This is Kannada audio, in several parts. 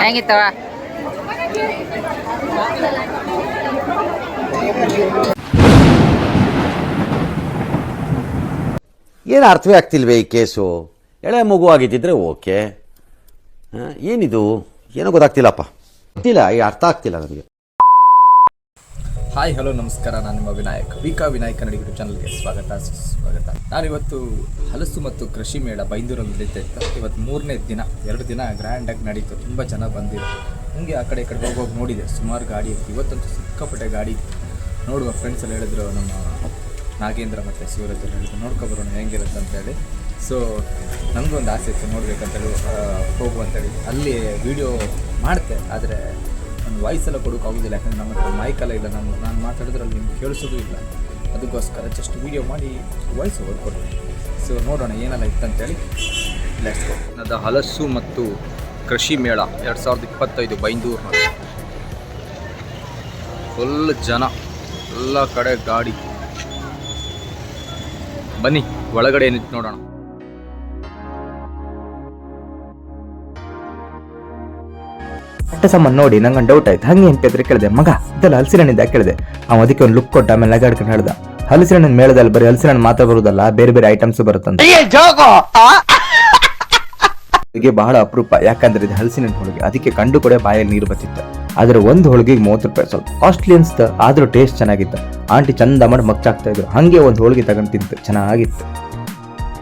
ಹೆಂಗಿತ್ತವ? ಏನು ಅರ್ಥವೇ ಆಗ್ತಿಲ್ವೇ ಈ ಕೇಸು? ಎಳೆ ಮಗು ಆಗಿದ್ದಿದ್ರೆ ಓಕೆ, ಏನಿದು ಏನೋ ಗೊತ್ತಾಗ್ತಿಲ್ಲಪ್ಪ, ಗೊತ್ತಿಲ್ಲ, ಈ ಅರ್ಥ ಆಗ್ತಿಲ್ಲ ನನಗೆ. ಹಾಯ್ ಹಲೋ ನಮಸ್ಕಾರ, ನಾನು ನಿಮ್ಮ ವಿನಾಯಕ್ ವಿನಾಯಕ್ ಕನ್ನಡ ಯೂಟ್ಯೂಬ್ ಚಾನಲ್ಗೆ ಸುಸ್ವಾಗತ. ನಾನಿವತ್ತು ಹಲಸು ಮತ್ತು ಕೃಷಿ ಮೇಳ ಬೈಂದೂರಲ್ಲಿ ನಡೀತಾ. ಇವತ್ತು 3ನೇ ದಿನ, 2 ದಿನ ಗ್ರ್ಯಾಂಡಾಗಿ ನಡೀತು. ತುಂಬ ಜನ ಬಂದಿರು. ಹಂಗೆ ಆ ಕಡೆ ಈ ಕಡೆ ಹೋಗಿ ನೋಡಿದೆ, ಸುಮಾರು ಗಾಡಿ ಇತ್ತು. ಇವತ್ತಂತೂ ಸಿಕ್ಕಾಪಟ್ಟೆ ಗಾಡಿ ನೋಡುವ. ಫ್ರೆಂಡ್ಸ್ ಎಲ್ಲ ಹೇಳಿದ್ರು, ನಮ್ಮ ನಾಗೇಂದ್ರ ಮತ್ತು ಶಿವರಾಜ್ ಎಲ್ಲ ಹೇಳಿದ್ರು ನೋಡ್ಕೊಬರೋಣ ಹೆಂಗಿರುತ್ತೆ ಅಂತೇಳಿ. ಸೊ ನನಗೂ ಒಂದು ಆಸೆ ಇತ್ತು ನೋಡ್ಬೇಕಂತೇಳಿ, ಹೋಗುವಂತೇಳಿ. ಅಲ್ಲಿ ವೀಡಿಯೋ ಮಾಡ್ತೆ, ಆದರೆ ನನ್ನ ವಾಯ್ಸೆಲ್ಲ ಕೊಡೋಕ್ಕಾಗೋದಿಲ್ಲ, ಯಾಕಂದರೆ ನಮ್ಮ ಹತ್ರ ಮೈಕೆಲ್ಲ ಇಲ್ಲ. ನಾನು ಮಾತಾಡಿದ್ರಲ್ಲಿ ನಿಮ್ಗೆ ಕೇಳಿಸೋದು ಇಲ್ಲ. ಅದಕ್ಕೋಸ್ಕರ ಜಸ್ಟ್ ವೀಡಿಯೋ ಮಾಡಿ ವಾಯ್ಸ್ ಓದ್ಕೊಡ್ತೀನಿ. ಸೊ ನೋಡೋಣ ಏನೆಲ್ಲ ಇತ್ತಂತೇಳಿ. Let's go. ಅದು ಹಲಸು ಮತ್ತು ಕೃಷಿ ಮೇಳ 2025 ಬೈಂದೂರಿನಲ್ಲಿ. ಫುಲ್ ಜನ, ಎಲ್ಲ ಕಡೆ ಗಾಡಿ. ಬನ್ನಿ ಒಳಗಡೆ ಏನಿತ್ತು ನೋಡೋಣ. ಸಾಮಾನು ನೋಡಿ ನಂಗೆ ಡೌಟ್ ಆಯ್ತು. ಹಂಗೆ ಎಂಪಿದ್ರೆ ಕೇಳಿದೆ, ಮಗ ಇದೆಲ್ಲ ಹಲಸಿನ ಹಣ್ಣಿಂದ ಕೇಳಿದೆ. ಅವ ಅದಕ್ಕೆ ಒಂದು ಲುಕ್ ಕೊಟ್ಟ, ಆಮೇಲೆ ನಗಾಡ್ಕೊಂಡು ಹೇಳ್ದ, ಹಲಸಿನ ಹಣ್ಣಿನ ಮೇಳದಲ್ಲಿ ಬರೀ ಹಲಸಿನ ಹಣ್ಣು ಮಾತ್ರ ಬರುವುದಲ್ಲ, ಬೇರೆ ಬೇರೆ ಐಟಮ್ಸ್ ಬರುತ್ತಂತ. ಇದಕ್ಕೆ ಬಹಳ ಅಪರೂಪ, ಯಾಕಂದ್ರೆ ಇದು ಹಲಸಿನ ಹಣ್ಣು ಹೋಳಿಗೆ. ಅದಕ್ಕೆ ಕಂಡು ಕೂಡ ಬಾಯಲ್ಲಿ ನೀರು ಬರ್ತಿತ್ತು. ಆದ್ರೆ ಒಂದು ಹೋಳಿಗೆಗೆ 30 ರೂಪಾಯಿ, ಸ್ವಲ್ಪ ಕಾಸ್ಟ್ಲಿ ಅನ್ಸ್ತು, ಆದ್ರೂ ಟೇಸ್ಟ್ ಚೆನ್ನಾಗಿತ್ತು. ಆಂಟಿ ಚಂದ ಮಾಡಿ ಮಗ್ಚಾಗ್ತಾ ಇದ್ರು. ಹಂಗೆ ಒಂದು ಹೋಳಿಗೆ ತಗೊಂಡು ತಿಂತು, ಚೆನ್ನಾಗಿತ್ತು.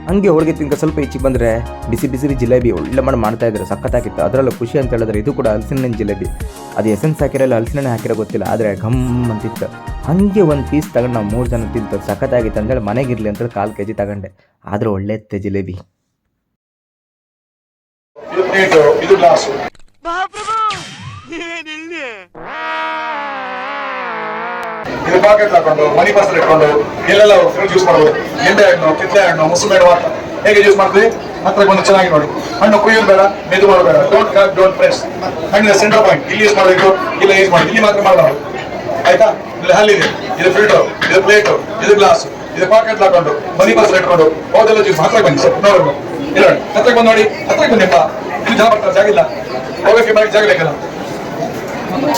ಹಂಗೆ ಹೋಳಿಗೆ ತಿನ್ಕ ಸ್ವಲ್ಪ ಈಚೆಗೆ ಬಂದರೆ ಬಿಸಿ ಬಿಸಿ ಜಿಲೇಬಿ ಒಳ್ಳೆ ಮಾಡ್ತಾ ಇದ್ರು, ಸಖತ್ತಾಗಿತ್ತು. ಅದರಲ್ಲೂ ಖುಷಿ ಅಂತ ಹೇಳಿದ್ರೆ ಇದು ಕೂಡ ಹಲಸಿನ ಜಿಲೇಬಿ. ಅದು ಎಸೆನ್ಸ್ ಹಾಕಿರಲ್ಲ, ಹಲಸಿನ ಹಾಕಿರೋ ಗೊತ್ತಿಲ್ಲ, ಆದರೆ ಘಮ್ ಅಂತಿತ್ತು. ಹಾಗೆ ಒಂದು ಪೀಸ್ ತಗೊಂಡು ನಾವು 3 ಜನ ತಿಂತು, ಸಖತ್ತಾಗಿತ್ತು ಅಂತೇಳಿ ಮನೆಗಿರ್ಲಿ ಅಂತೇಳಿ 1/4 kg ತಗೊಂಡೆ. ಆದ್ರೆ ಒಳ್ಳೆ ಇತ್ತು ಜಿಲೇಬಿ. ಇದು ಪಾಕೆಟ್ ಹಾಕೊಂಡು ಮನಿ ಪಾಸ್ ಇಟ್ಕೊಂಡು ಎಲ್ಲೆಲ್ಲ ಫ್ರೂಟ್ ಯೂಸ್ ಮಾಡ್ಬೋದು. ಗೆಂಡೆ ಹಣ್ಣು, ಕಿತ್ತಳೆ ಹಣ್ಣು, ಮುಸುಂಬೆ ಹಣ್ಣು ಅಂತ ಹೇಗೆ ಯೂಸ್ ಮಾಡ್ತೀವಿ ಹತ್ರ ಬಂದು ಚೆನ್ನಾಗಿ ನೋಡಿ. ಹಣ್ಣು ಕುಯ್ಯೋದು ಬೇಡ, ಮೆದು ಮಾಡಬೇಡ, ಡೋಂಟ್ ಕಟ್, ಡೋಂಟ್ ಪ್ರೆಸ್. ಹಣ್ಣಿನ ಸೆಂಟರ್ ಪಾಯಿಂಟ್ ಇಲ್ಲಿ ಯೂಸ್ ಮಾಡಬೇಕು, ಇಲ್ಲ ಯೂಸ್ ಮಾಡಿ, ಇಲ್ಲಿ ಮಾತ್ರ ಮಾಡಬಾರ್ದು, ಆಯ್ತಾ? ಇಲ್ಲಿ ಹಲ್ಲಿದೆ, ಇದು ಫಿಲ್ಟರ್, ಇದು ಪ್ಲೇಟು, ಇದು ಗ್ಲಾಸ್, ಇದು ಪಾಕೆಟ್ ಹಾಕೊಂಡು ಮನಿ ಪಾಸ್ ಇಟ್ಕೊಂಡು ಹೋದೆಲ್ಲ ಯೂಸ್ ಹತ್ರ ಬನ್ನಿ. ಸ್ವಲ್ಪ ನೋಡ್ಬೇಕು, ಇಲ್ಲ ಹತ್ರಕ್ಕೆ ಬಂದು ನೋಡಿ, ಹತ್ರಕ್ಕೆ ಬನ್ನಿಪ್ಪ. ಇಲ್ಲಿ ಜನ ಬರ್ತಾರೆ, ಜಾಗ ಇಲ್ಲ, ಹೋಗಕ್ಕೆ ಮಾಡಿ ಜಾಗ ಬೇಕಲ್ಲ.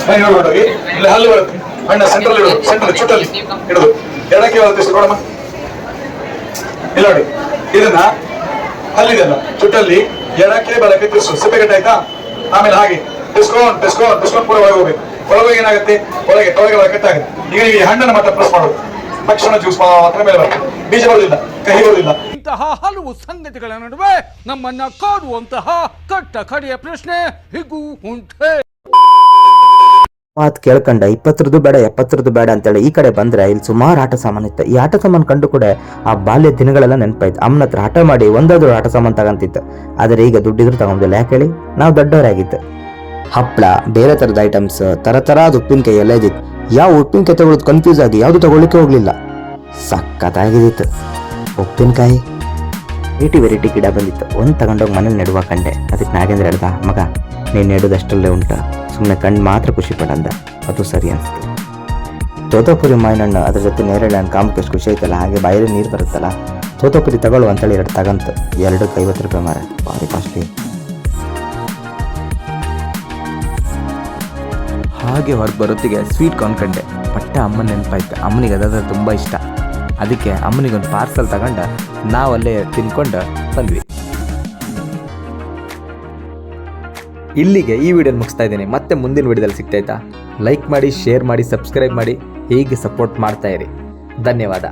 ಮನೆ ಹೋಗಿ ಇಲ್ಲಿ ಹಲ್ಲು ಬರುತ್ತೆ, ಹಣ್ಣ ಸೆಂಟ್ರಲ್ ಇಡೋದು, ಸೆಂಟ್ರಲ್ ಚುಟ್ಟಲ್ಲಿ ಇಡೋದು. ಎಡಕ್ಕೆ ಬರುತ್ತೆ ನೋಡಮ್ಮ, ಇಲ್ಲ ನೋಡಿ, ಇದನ್ನ ಹಲ್ಲಿದೆಲ್ಲ ಚುಟ್ಟಲ್ಲಿ ಎಡಕ್ಕೆ ಬಲಕ್ಕೆ ತಿರ್ಸು, ಸಿಪ್ಪೆಗಟ್ಟೆ ಆಯ್ತಾ? ಆಮೇಲೆ ಹಾಗೆ ಡಿಸ್ಕೌಂಟ್ ಪೂರ ಒಳಗೆ ಹೋಗ್ಬೇಕು. ಒಳಗೆ ಏನಾಗುತ್ತೆ, ಒಳಗೆ ಕಟ್ಟಾಗುತ್ತೆ. ಈಗ ನೀವು ಈ ಹಣ್ಣನ್ನು ಮಾತ್ರ ಪ್ರೆಸ್ ಮಾಡೋದು, ತಕ್ಷಣ ಜ್ಯೂಸ್ ಮಾತ್ರ ಮೇಲೆ ಬರುತ್ತೆ, ಬೀಜ ಬರೋದಿಲ್ಲ, ಕಹಿ ಬರೋದಿಲ್ಲ. ಇಂತಹ ಹಲವು ಸಂಗತಿಗಳ ನಡುವೆ ನಮ್ಮನ್ನ ಕಾಡುವಂತಹ ಕಟ್ಟ ಕಡೆಯ ಪ್ರಶ್ನೆ ಹೀಗೂ ಉಂಟೆ. ಮಾತು ಕೇಳ್ಕೊಂಡ 20 ಬೇಡ 70 ಬೇಡ ಅಂತೇಳಿ ಈ ಕಡೆ ಬಂದ್ರೆ ಇಲ್ಲಿ ಸುಮಾರು ಆಟ ಸಾಮಾನು ಇತ್ತು. ಈ ಆಟ ಸಾಮಾನು ಕಂಡು ಕೂಡ ಆ ಬಾಲ್ಯ ದಿನಗಳೆಲ್ಲ ನೆನಪಾಯ್ತು. ಅಮ್ಮನ ಹತ್ರ ಹಠ ಮಾಡಿ ಒಂದಾದ್ರೂ ಆಟ ಸಾಮಾನು ತಗೊಂತಿತ್ತು. ಆದ್ರೆ ಈಗ ದುಡ್ಡಿದ್ರು ತಗೊಂಡಿಲ್ಲ, ಯಾಕೆ ಹೇಳಿ, ನಾವು ದೊಡ್ಡವರಾಗಿತ್ತು. ಹಪ್ಪಳ, ಬೇರೆ ತರದ ಐಟಮ್ಸ್, ತರತರಾದ ಉಪ್ಪಿನಕಾಯಿ ಎಲ್ಲ ಇದ್ದಿತ್ತು. ಯಾವ ಉಪ್ಪಿನಕಾಯಿ ತಗೊಳ್ಳೋದು ಕನ್ಫ್ಯೂಸ್ ಆಗಿ ಯಾವ್ದು ತಗೊಳ್ಳಿಕ್ಕೆ ಹೋಗ್ಲಿಲ್ಲ. ಸಖತ್ತಾಗಿದ್ದಿತ್ತು ಉಪ್ಪಿನಕಾಯಿ. ವೆರೈಟಿ ಗಿಡ ಬಂದಿತ್ತು. ಒಂದು ತಗೊಂಡೋಗಿ ಮನೇಲಿ ನೆಡುವ ಕಂಡೆ. ಅದಕ್ಕೆ ನಾಗೇಂದ್ರ ಹೇಳ್ದ, ಮಗ ನೀನು ನೆಡೋದಷ್ಟಲ್ಲೇ ಉಂಟ, ಸುಮ್ಮನೆ ಕಣ್ಣು ಮಾತ್ರ ಖುಷಿ ಪಡಂದ. ಅದು ಸರಿ ಅನಿಸ್ತು. ತೋತಾಪುರಿ ಮಾವಿನ ಹಣ್ಣು, ಅದ್ರ ಜೊತೆ ನೇರಳೆ ಹಣ್ಣು ಕಾಮಕ್ಕೆ ಖುಷಿ ಐತಲ್ಲ, ಹಾಗೆ ಬಾಯಲ್ಲಿ ನೀರು ಬರುತ್ತಲ್ಲ. ತೋತಾಪುರಿ ತಗೊಳ್ಳು ಅಂತೇಳಿ 2 ತಗಂತು. 2ಕ್ಕೆ 50 ರೂಪಾಯಿ ಮಾರ, ಭಾರಿ ಕಾಸ್ಟ್ಲಿ. ಹಾಗೆ ಹೊರಗೆ ಬರೋತ್ತಿಗೆ ಸ್ವೀಟ್ ಕೊಂಡ್ಕಂಡೆ. ಪಟ್ಟ ಅಮ್ಮನ ನೆನಪಾಯ್ತು. ಅಮ್ಮನಿಗೆ ಅದಾದ್ರೆ ತುಂಬ ಇಷ್ಟ. ಅದಕ್ಕೆ ಅಮ್ಮನಿಗೊಂದು ಪಾರ್ಸಲ್ ತಗೊಂಡ ನಾವಲ್ಲೇ ತಿನ್ಕೊಂಡು ಬಂದ್ವಿ. ಇಲ್ಲಿಗೆ ಈ ವಿಡಿಯೋ ಮುಗಿಸ್ತಾ ಇದ್ದೀನಿ. ಮತ್ತೆ ಮುಂದಿನ ವಿಡಿಯೋದಲ್ಲಿ ಸಿಗ್ತಾಯ್ತಾ? ಲೈಕ್ ಮಾಡಿ, ಶೇರ್ ಮಾಡಿ, ಸಬ್ಸ್ಕ್ರೈಬ್ ಮಾಡಿ, ಹೀಗೆ ಸಪೋರ್ಟ್ ಮಾಡ್ತಾ ಇರಿ. ಧನ್ಯವಾದ.